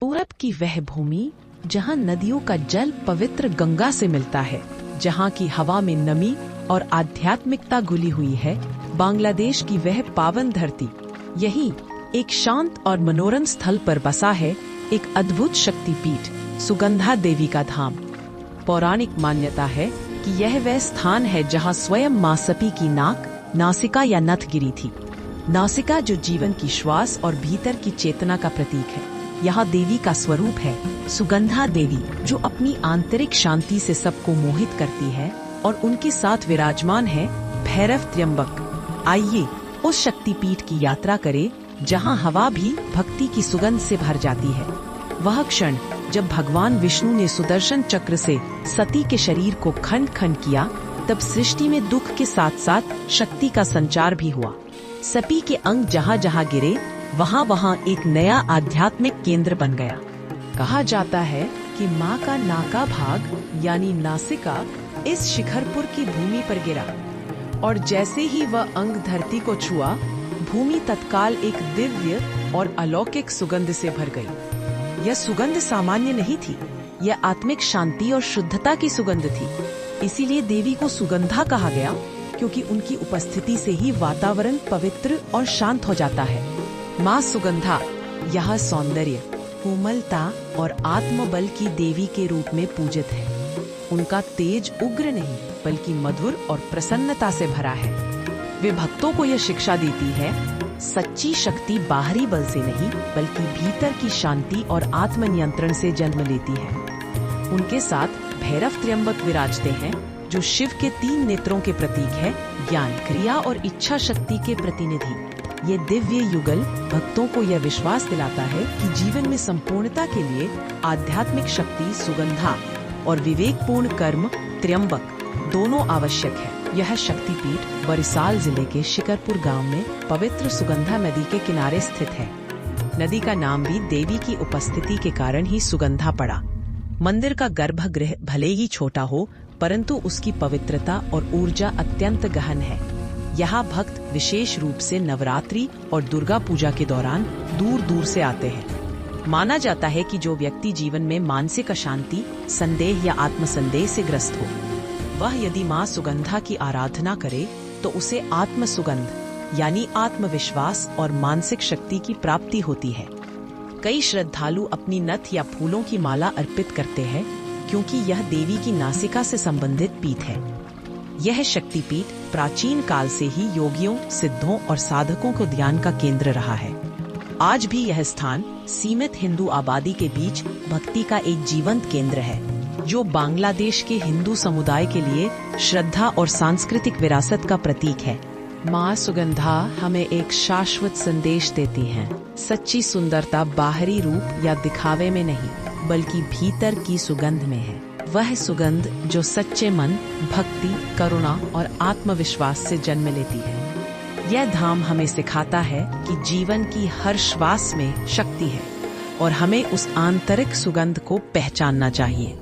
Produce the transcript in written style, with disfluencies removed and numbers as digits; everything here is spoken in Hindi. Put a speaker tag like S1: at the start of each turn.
S1: पूरब की वह भूमि जहां नदियों का जल पवित्र गंगा से मिलता है, जहां की हवा में नमी और आध्यात्मिकता घुली हुई है, बांग्लादेश की वह पावन धरती। यही एक शांत और मनोरम स्थल पर बसा है एक अद्भुत शक्तिपीठ, सुगंधा देवी का धाम। पौराणिक मान्यता है कि यह वह स्थान है जहां स्वयं मां सती की नाक, नासिका या नथ गिरी थी। नासिका जो जीवन की श्वास और भीतर की चेतना का प्रतीक है। यहाँ देवी का स्वरूप है सुगंधा देवी, जो अपनी आंतरिक शांति से सबको मोहित करती है, और उनके साथ विराजमान है भैरव त्र्यंबक। आइए उस शक्तिपीठ की यात्रा करें जहाँ हवा भी भक्ति की सुगंध से भर जाती है। वह क्षण जब भगवान विष्णु ने सुदर्शन चक्र से सती के शरीर को खंड खंड किया, तब सृष्टि में दुख के साथ साथ शक्ति का संचार भी हुआ। सती के अंग जहाँ जहाँ गिरे, वहाँ वहाँ एक नया आध्यात्मिक केंद्र बन गया। कहा जाता है कि माँ का नाका भाग यानी नासिका इस शिखरपुर की भूमि पर गिरा, और जैसे ही वह अंग धरती को छुआ, भूमि तत्काल एक दिव्य और अलौकिक सुगंध से भर गई। यह सुगंध सामान्य नहीं थी, यह आत्मिक शांति और शुद्धता की सुगंध थी। इसीलिए देवी को सुगंधा कहा गया, क्योंकि उनकी उपस्थिति से ही वातावरण पवित्र और शांत हो जाता है। माँ सुगंधा यह सौंदर्य, कोमलता और आत्मबल की देवी के रूप में पूजित है। उनका तेज उग्र नहीं, बल्कि मधुर और प्रसन्नता से भरा है। वे भक्तों को यह शिक्षा देती है, सच्ची शक्ति बाहरी बल से नहीं, बल्कि भीतर की शांति और आत्मनियंत्रण से जन्म लेती है। उनके साथ भैरव त्र्यंबक विराजते हैं, जो शिव के 3 नेत्रों के प्रतीक है, ज्ञान, क्रिया और इच्छा शक्ति के प्रतिनिधि। ये दिव्य युगल भक्तों को यह विश्वास दिलाता है कि जीवन में संपूर्णता के लिए आध्यात्मिक शक्ति सुगंधा और विवेकपूर्ण कर्म त्र्यंबक दोनों आवश्यक है। यह शक्तिपीठ बरिसाल जिले के शिकरपुर गांव में पवित्र सुगंधा नदी के किनारे स्थित है। नदी का नाम भी देवी की उपस्थिति के कारण ही सुगंधा पड़ा। मंदिर का गर्भगृह भले ही छोटा हो, परंतु उसकी पवित्रता और ऊर्जा अत्यंत गहन है। यहाँ भक्त विशेष रूप से नवरात्रि और दुर्गा पूजा के दौरान दूर दूर से आते हैं। माना जाता है कि जो व्यक्ति जीवन में मानसिक अशांति, संदेह या आत्मसंदेह से ग्रस्त हो, वह यदि माँ सुगंधा की आराधना करे तो उसे आत्म सुगंध यानी आत्मविश्वास और मानसिक शक्ति की प्राप्ति होती है। कई श्रद्धालु अपनी नथ या फूलों की माला अर्पित करते हैं, क्योंकि यह देवी की नासिका से संबंधित पीठ है। यह शक्तिपीठ प्राचीन काल से ही योगियों, सिद्धों और साधकों को ध्यान का केंद्र रहा है। आज भी यह स्थान सीमित हिंदू आबादी के बीच भक्ति का एक जीवंत केंद्र है, जो बांग्लादेश के हिंदू समुदाय के लिए श्रद्धा और सांस्कृतिक विरासत का प्रतीक है। माँ सुगंधा हमें एक शाश्वत संदेश देती है। सच्ची सुंदरता बाहरी रूप या दिखावे में नहीं, बल्कि भीतर की सुगंध में है। वह सुगंध जो सच्चे मन, भक्ति, करुणा और आत्मविश्वास से जन्म लेती है। यह धाम हमें सिखाता है कि जीवन की हर श्वास में शक्ति है, और हमें उस आंतरिक सुगंध को पहचानना चाहिए।